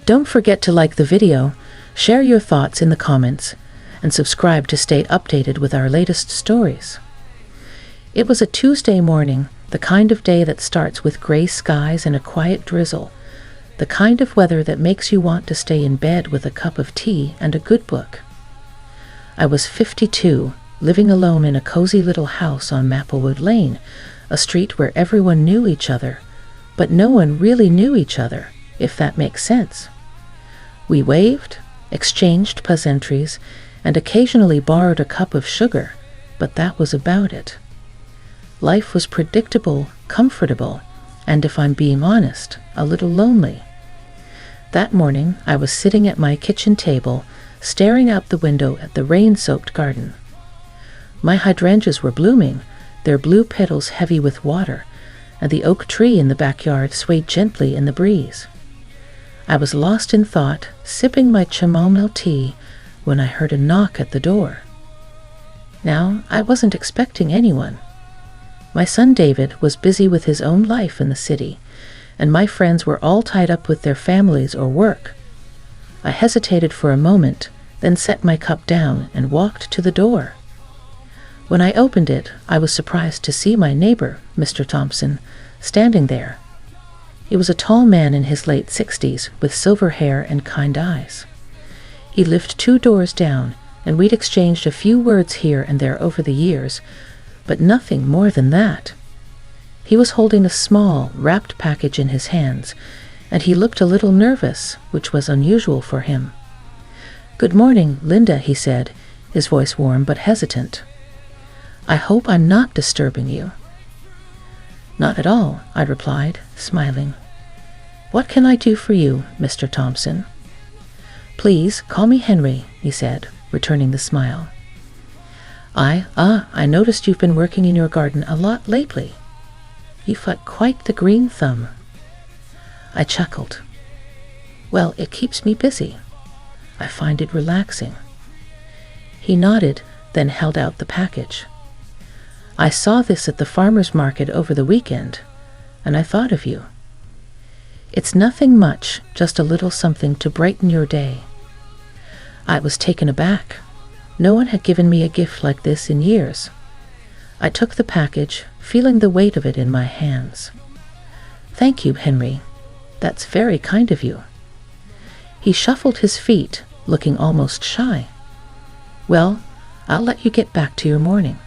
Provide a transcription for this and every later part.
Don't forget to like the video, share your thoughts in the comments, and subscribe to stay updated with our latest stories. It was a Tuesday morning, the kind of day that starts with gray skies and a quiet drizzle, the kind of weather that makes you want to stay in bed with a cup of tea and a good book. I was 52, living alone in a cozy little house on Maplewood Lane, a street where everyone knew each other, but no one really knew each other, if that makes sense. We waved, exchanged pleasantries, and occasionally borrowed a cup of sugar, but that was about it. Life was predictable, comfortable, and if I'm being honest, a little lonely. That morning, I was sitting at my kitchen table, staring out the window at the rain-soaked garden. My hydrangeas were blooming, their blue petals heavy with water, and the oak tree in the backyard swayed gently in the breeze. I was lost in thought, sipping my chamomile tea, when I heard a knock at the door. Now, I wasn't expecting anyone. My son David was busy with his own life in the city, and my friends were all tied up with their families or work. I hesitated for a moment, then set my cup down and walked to the door. When I opened it, I was surprised to see my neighbor, Mr. Thompson, standing there. He was a tall man in his late 60s, with silver hair and kind eyes. He lived 2 doors down, and we'd exchanged a few words here and there over the years, but nothing more than that. He was holding a small, wrapped package in his hands, and he looked a little nervous, which was unusual for him. "Good morning, Linda," he said, his voice warm but hesitant. "I hope I'm not disturbing you." "Not at all," I replied, smiling. "What can I do for you, Mr. Thompson?" "Please call me Henry," he said, returning the smile. I noticed you've been working in your garden a lot lately. You've got quite the green thumb." I chuckled. "Well, it keeps me busy. I find it relaxing." He nodded, then held out the package. "I saw this at the farmer's market over the weekend, and I thought of you. It's nothing much, just a little something to brighten your day." I was taken aback. No one had given me a gift like this in years. I took the package, feeling the weight of it in my hands. "Thank you, Henry. That's very kind of you." He shuffled his feet, looking almost shy. "Well, I'll let you get back to your morning.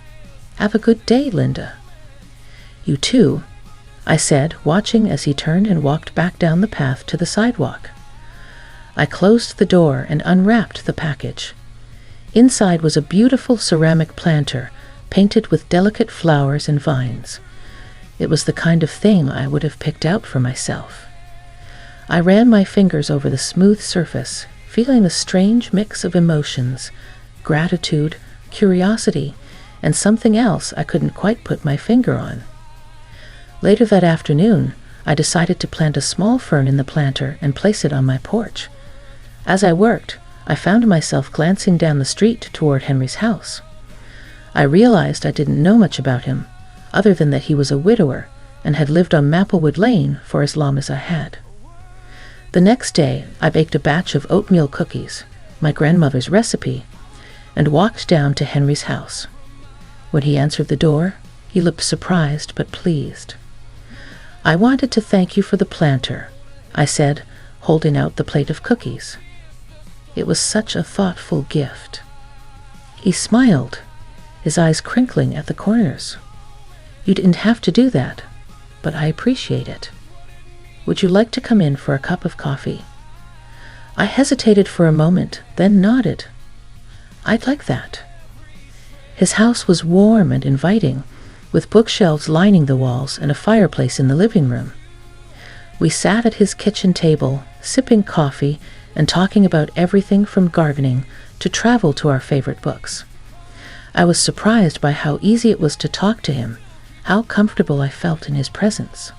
Have a good day, Linda." "You too," I said, watching as he turned and walked back down the path to the sidewalk. I closed the door and unwrapped the package. Inside was a beautiful ceramic planter, painted with delicate flowers and vines. It was the kind of thing I would have picked out for myself. I ran my fingers over the smooth surface, feeling a strange mix of emotions, gratitude, curiosity, and something else I couldn't quite put my finger on. Later that afternoon, I decided to plant a small fern in the planter and place it on my porch. As I worked, I found myself glancing down the street toward Henry's house. I realized I didn't know much about him, other than that he was a widower and had lived on Maplewood Lane for as long as I had. The next day, I baked a batch of oatmeal cookies, my grandmother's recipe, and walked down to Henry's house. When he answered the door, he looked surprised but pleased. "I wanted to thank you for the planter," I said, holding out the plate of cookies. It was such a thoughtful gift. He smiled, his eyes crinkling at the corners. "You didn't have to do that, but I appreciate it. Would you like to come in for a cup of coffee?" I hesitated for a moment, then nodded. "I'd like that." His house was warm and inviting, with bookshelves lining the walls and a fireplace in the living room. We sat at his kitchen table, sipping coffee and talking about everything from gardening to travel to our favorite books. I was surprised by how easy it was to talk to him, how comfortable I felt in his presence.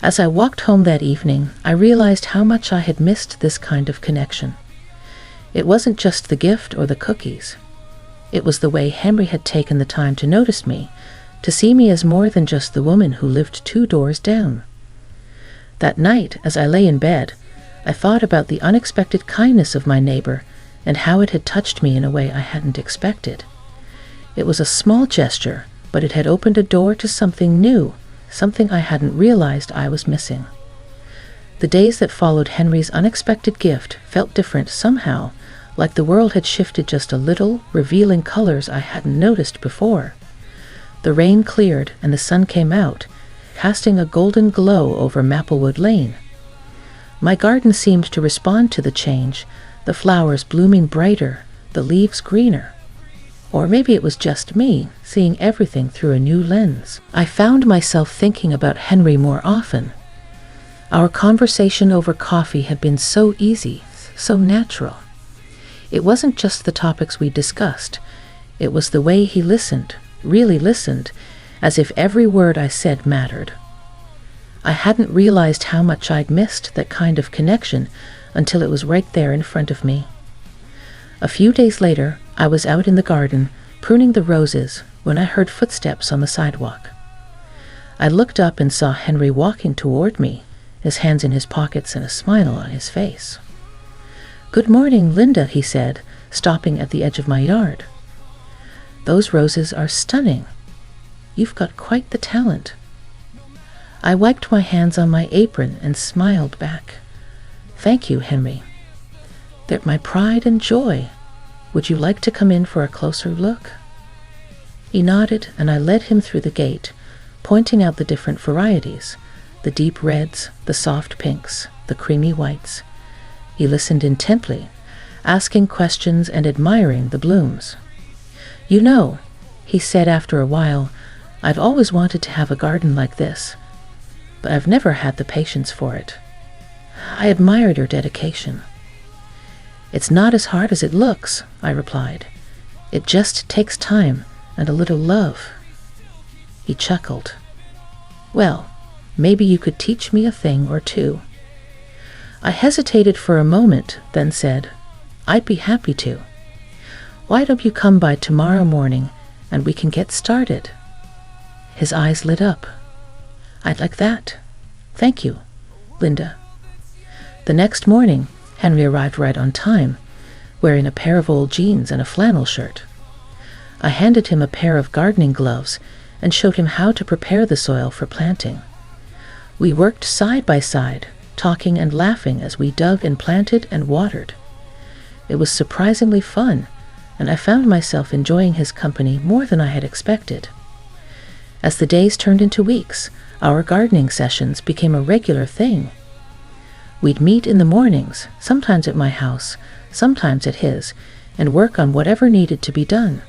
As I walked home that evening, I realized how much I had missed this kind of connection. It wasn't just the gift or the cookies. It was the way Henry had taken the time to notice me, to see me as more than just the woman who lived 2 doors down. That night, as I lay in bed, I thought about the unexpected kindness of my neighbor and how it had touched me in a way I hadn't expected. It was a small gesture, but it had opened a door to something new, something I hadn't realized I was missing. The days that followed Henry's unexpected gift felt different somehow, like the world had shifted just a little, revealing colors I hadn't noticed before. The rain cleared and the sun came out, casting a golden glow over Maplewood Lane. My garden seemed to respond to the change, the flowers blooming brighter, the leaves greener. Or maybe it was just me, seeing everything through a new lens. I found myself thinking about Henry more often. Our conversation over coffee had been so easy, so natural. It wasn't just the topics we discussed. It was the way he listened, really listened, as if every word I said mattered. I hadn't realized how much I'd missed that kind of connection until it was right there in front of me. A few days later, I was out in the garden, pruning the roses, when I heard footsteps on the sidewalk. I looked up and saw Henry walking toward me, his hands in his pockets and a smile on his face. "Good morning, Linda," he said, stopping at the edge of my yard. "Those roses are stunning. You've got quite the talent." I wiped my hands on my apron and smiled back. "Thank you, Henry. They're my pride and joy. Would you like to come in for a closer look?" He nodded, and I led him through the gate, pointing out the different varieties, the deep reds, the soft pinks, the creamy whites. He listened intently, asking questions and admiring the blooms. "You know," he said after a while, "I've always wanted to have a garden like this, but I've never had the patience for it." I admired your dedication. "It's not as hard as it looks," I replied. "It just takes time and a little love." He chuckled. "Well, maybe you could teach me a thing or two." I hesitated for a moment, then said, "I'd be happy to. Why don't you come by tomorrow morning and we can get started?" His eyes lit up. "I'd like that. Thank you, Linda." The next morning, Henry arrived right on time, wearing a pair of old jeans and a flannel shirt. I handed him a pair of gardening gloves and showed him how to prepare the soil for planting. We worked side by side, talking and laughing as we dug and planted and watered. It was surprisingly fun, and I found myself enjoying his company more than I had expected. As the days turned into weeks, our gardening sessions became a regular thing. We'd meet in the mornings, sometimes at my house, sometimes at his, and work on whatever needed to be done.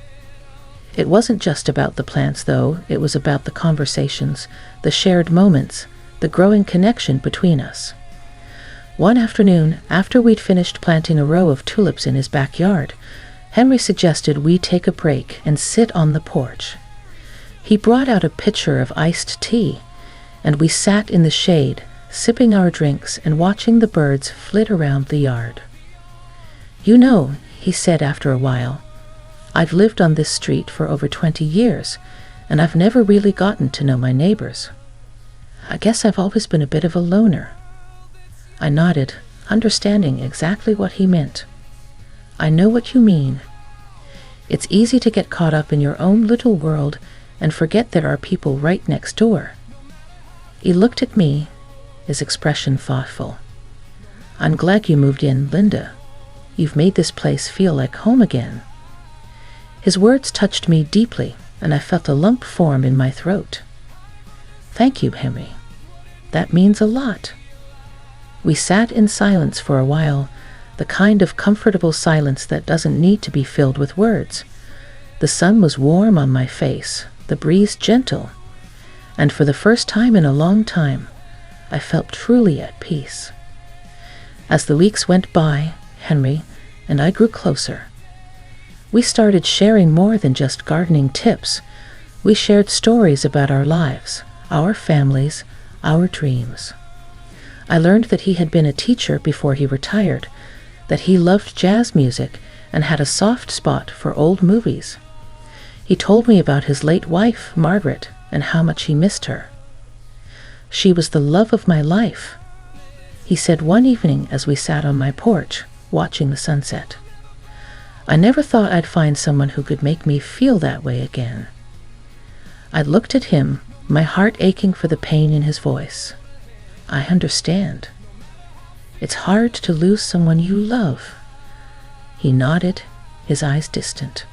It wasn't just about the plants, though. It was about the conversations, the shared moments, the growing connection between us. One afternoon, after we'd finished planting a row of tulips in his backyard, Henry suggested we take a break and sit on the porch. He brought out a pitcher of iced tea, and we sat in the shade, sipping our drinks and watching the birds flit around the yard. "You know," he said after a while, "I've lived on this street for over 20 years, and I've never really gotten to know my neighbors. I guess I've always been a bit of a loner." I nodded, understanding exactly what he meant. "I know what you mean. It's easy to get caught up in your own little world and forget there are people right next door." He looked at me, his expression thoughtful. "I'm glad you moved in, Linda. You've made this place feel like home again." His words touched me deeply, and I felt a lump form in my throat. "Thank you, Henry. That means a lot." We sat in silence for a while, the kind of comfortable silence that doesn't need to be filled with words. The sun was warm on my face, the breeze gentle, and for the first time in a long time, I felt truly at peace. As the weeks went by, Henry and I grew closer. We started sharing more than just gardening tips. We shared stories about our lives, our families, our dreams. I learned that he had been a teacher before he retired, that he loved jazz music and had a soft spot for old movies. He told me about his late wife, Margaret, and how much he missed her. "She was the love of my life." he said one evening as we sat on my porch, watching the sunset. I never thought I'd find someone who could make me feel that way again. I looked at him, my heart aching for the pain in his voice. I understand. It's hard to lose someone you love. He nodded, his eyes distant.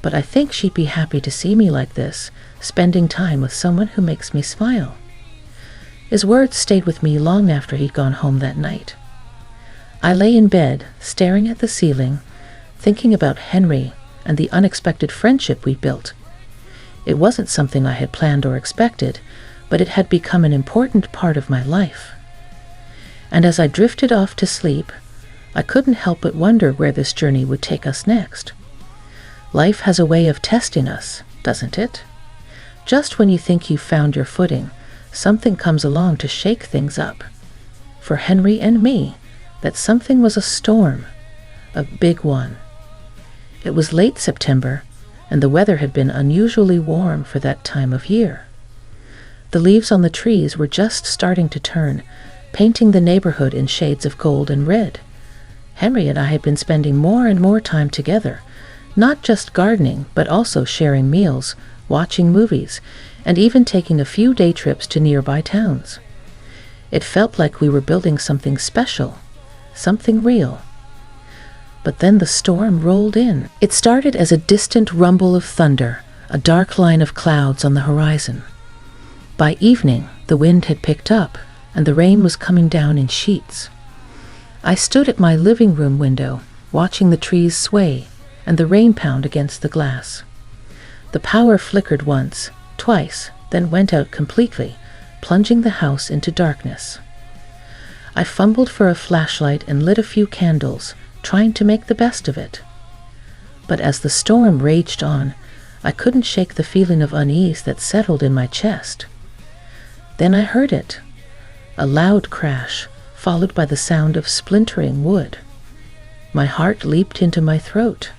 But I think she'd be happy to see me like this, spending time with someone who makes me smile. His words stayed with me long after he'd gone home that night. I lay in bed, staring at the ceiling, thinking about Henry and the unexpected friendship we'd built. It wasn't something I had planned or expected, but it had become an important part of my life. And as I drifted off to sleep, I couldn't help but wonder where this journey would take us next. Life has a way of testing us, doesn't it? Just when you think you've found your footing, something comes along to shake things up. For Henry and me, that something was a storm, a big one. It was late September, and the weather had been unusually warm for that time of year. The leaves on the trees were just starting to turn, painting the neighborhood in shades of gold and red. Henry and I had been spending more and more time together, not just gardening, but also sharing meals, watching movies, and even taking a few day trips to nearby towns. It felt like we were building something special, something real. But then the storm rolled in. It started as a distant rumble of thunder, a dark line of clouds on the horizon. By evening, the wind had picked up, and the rain was coming down in sheets. I stood at my living room window, watching the trees sway and the rain pound against the glass. The power flickered once, twice, then went out completely, plunging the house into darkness. I fumbled for a flashlight and lit a few candles, trying to make the best of it. But as the storm raged on, I couldn't shake the feeling of unease that settled in my chest. Then I heard it, a loud crash, followed by the sound of splintering wood. My heart leaped into my throat.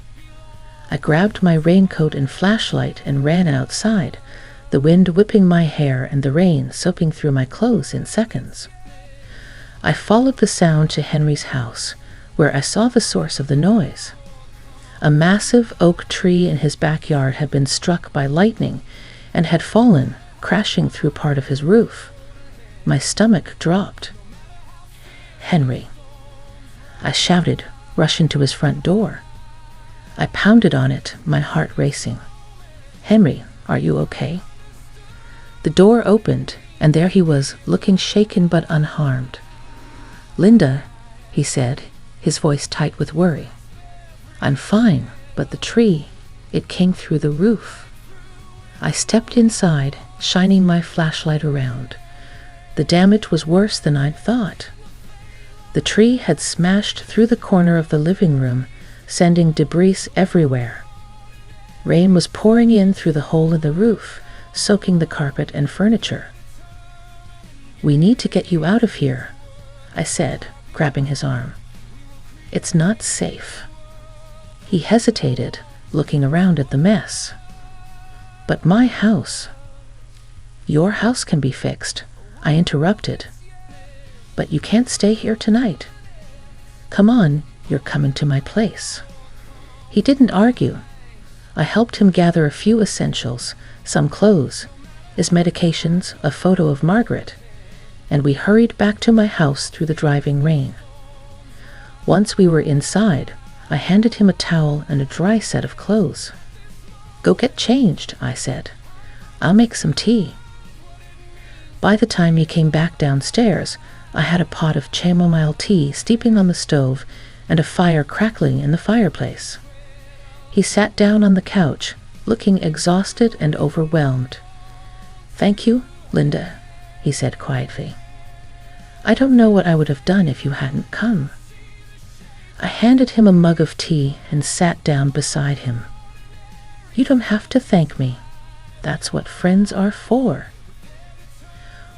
I grabbed my raincoat and flashlight and ran outside, the wind whipping my hair and the rain soaking through my clothes in seconds. I followed the sound to Henry's house, where I saw the source of the noise. A massive oak tree in his backyard had been struck by lightning and had fallen, crashing through part of his roof. My stomach dropped. "Henry!" I shouted, rushing to his front door. I pounded on it, my heart racing. "Henry, are you okay?" The door opened, and there he was, looking shaken but unharmed. "Linda," he said, his voice tight with worry. "I'm fine, but the tree, it came through the roof." I stepped inside, shining my flashlight around. The damage was worse than I'd thought. The tree had smashed through the corner of the living room, sending debris everywhere. Rain was pouring in through the hole in the roof, soaking the carpet and furniture. "We need to get you out of here," I said, grabbing his arm. "It's not safe." He hesitated, looking around at the mess. "But my house—" "Your house can be fixed," I interrupted. "But you can't stay here tonight. Come on, you're coming to my place." He didn't argue. I helped him gather a few essentials, some clothes, his medications, a photo of Margaret, and we hurried back to my house through the driving rain. Once we were inside, I handed him a towel and a dry set of clothes. "Go get changed," I said. "I'll make some tea." By the time he came back downstairs, I had a pot of chamomile tea steeping on the stove and a fire crackling in the fireplace. He sat down on the couch, looking exhausted and overwhelmed. "Thank you, Linda," he said quietly. "I don't know what I would have done if you hadn't come." I handed him a mug of tea and sat down beside him. "You don't have to thank me. That's what friends are for."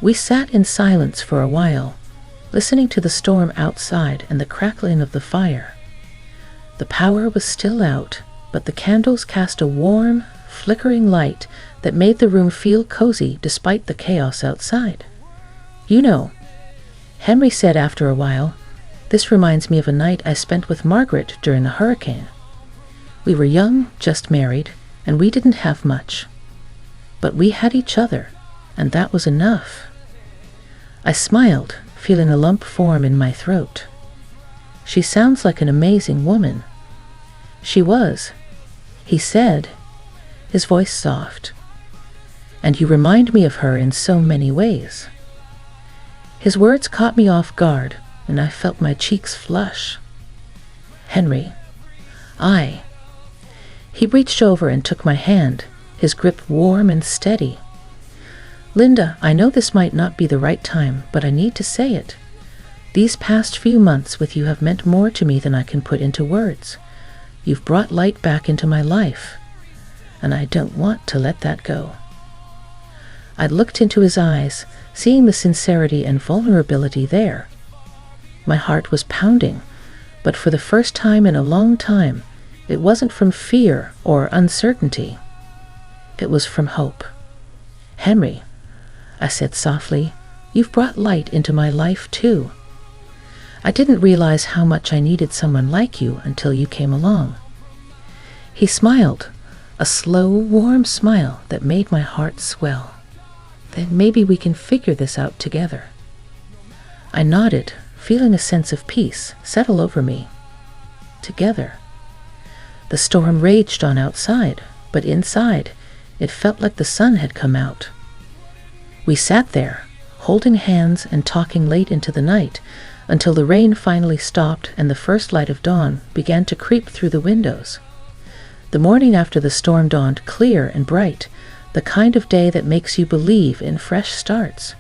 We sat in silence for a while, listening to the storm outside and the crackling of the fire. The power was still out, but the candles cast a warm, flickering light that made the room feel cozy despite the chaos outside. "You know," Henry said after a while, "This reminds me of a night I spent with Margaret during the hurricane. We were young, just married, and we didn't have much. But we had each other, and that was enough." I smiled, feeling a lump form in my throat. "She sounds like an amazing woman." "She was," he said, his voice soft. "And you remind me of her in so many ways." His words caught me off guard, and I felt my cheeks flush. "Henry, He reached over and took my hand, his grip warm and steady. "Linda, I know this might not be the right time, but I need to say it. These past few months with you have meant more to me than I can put into words. You've brought light back into my life, and I don't want to let that go." I looked into his eyes, seeing the sincerity and vulnerability there. My heart was pounding, but for the first time in a long time, it wasn't from fear or uncertainty. It was from hope. "Henry," I said softly, "you've brought light into my life too. I didn't realize how much I needed someone like you until you came along." He smiled, a slow, warm smile that made my heart swell. "Then maybe we can figure this out together." I nodded, feeling a sense of peace settle over me. Together. The storm raged on outside, but inside, it felt like the sun had come out. We sat there, holding hands and talking late into the night, until the rain finally stopped and the first light of dawn began to creep through the windows. The morning after the storm dawned clear and bright, the kind of day that makes you believe in fresh starts.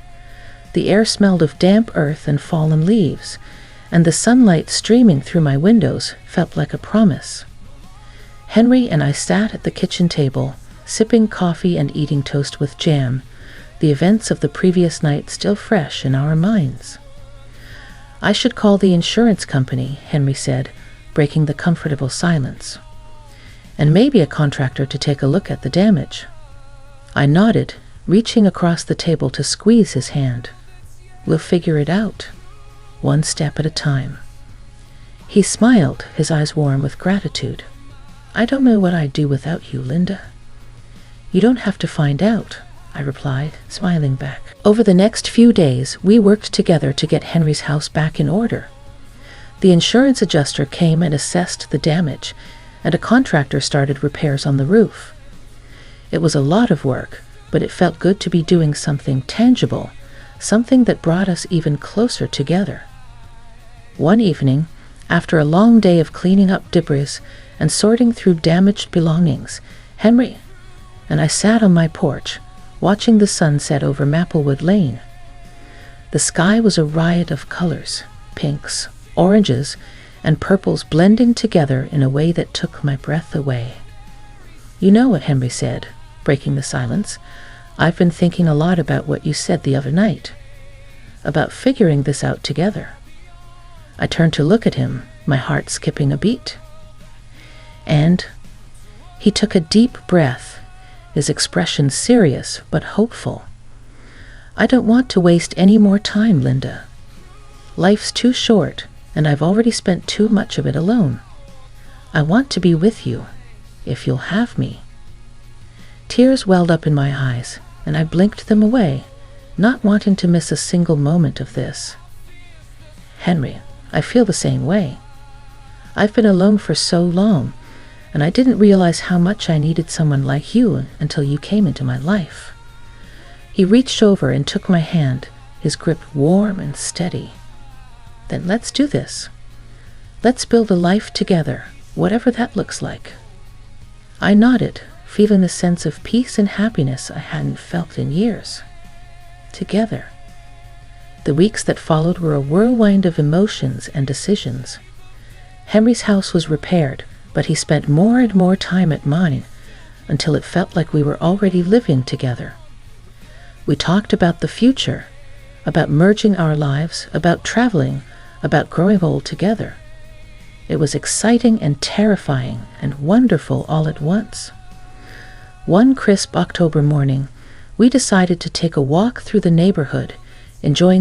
The air smelled of damp earth and fallen leaves, and the sunlight streaming through my windows felt like a promise. Henry and I sat at the kitchen table, sipping coffee and eating toast with jam, the events of the previous night still fresh in our minds. "I should call the insurance company," Henry said, breaking the comfortable silence. "And maybe a contractor to take a look at the damage." I nodded, reaching across the table to squeeze his hand. "We'll figure it out, one step at a time." He smiled, his eyes warm with gratitude. "I don't know what I'd do without you, Linda." "You don't have to find out," I replied, smiling back. Over the next few days, we worked together to get Henry's house back in order. The insurance adjuster came and assessed the damage, and a contractor started repairs on the roof. It was a lot of work, but it felt good to be doing something tangible, something that brought us even closer together. One evening, after a long day of cleaning up debris and sorting through damaged belongings, Henry and I sat on my porch, watching the sun set over Maplewood Lane. The sky was a riot of colors, pinks, oranges, and purples blending together in a way that took my breath away. "You know what," Henry said, breaking the silence, "I've been thinking a lot about what you said the other night, about figuring this out together." I turned to look at him, my heart skipping a beat. And he took a deep breath, his expression serious but hopeful. "I don't want to waste any more time, Linda. Life's too short, and I've already spent too much of it alone. I want to be with you, if you'll have me." Tears welled up in my eyes, and I blinked them away, not wanting to miss a single moment of this. "Henry, I feel the same way. I've been alone for so long, and I didn't realize how much I needed someone like you until you came into my life." He reached over and took my hand, his grip warm and steady. "Then let's do this. Let's build a life together, whatever that looks like." I nodded, feeling a sense of peace and happiness I hadn't felt in years. Together. The weeks that followed were a whirlwind of emotions and decisions. Henry's house was repaired, but he spent more and more time at mine, until it felt like we were already living together. We talked about the future, about merging our lives, about traveling, about growing old together. It was exciting and terrifying and wonderful all at once. One crisp October morning, we decided to take a walk through the neighborhood, enjoying